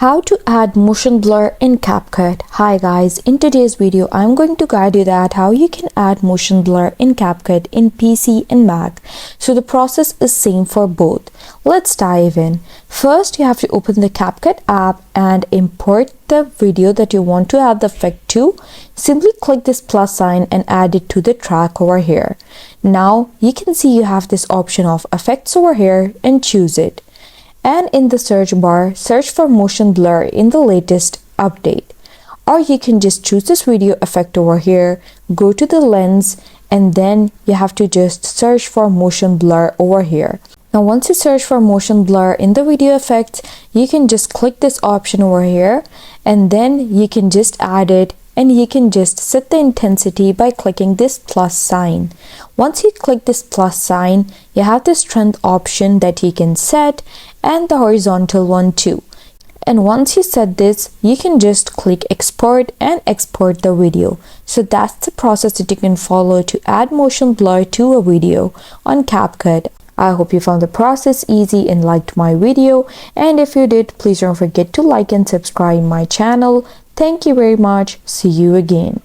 How to add motion blur in Capcut. Hi guys, in today's video I'm going to guide you that how you can add motion blur in Capcut in PC and Mac. So the process is same for both. Let's dive in. First you have to open the Capcut app and import the video that you want to add the effect to. Simply click this plus sign and add it to the track over here. Now you can see you have this option of effects over here and choose it. And in the search bar, search for motion blur in the latest update. Or you can just choose this video effect over here, go to the lens, and then you have to just search for motion blur over here. Now once you search for motion blur in the video effects, you can just click this option over here, and then you can just add it, and you can just set the intensity by clicking this plus sign. Once you click this plus sign, you have the strength option that you can set and the horizontal one too. And once you set this, you can just click export and export the video. So that's the process that you can follow to add motion blur to a video on Capcut. I hope you found the process easy and liked my video, and if you did, please don't forget to like and subscribe my channel. Thank you very much. See you again.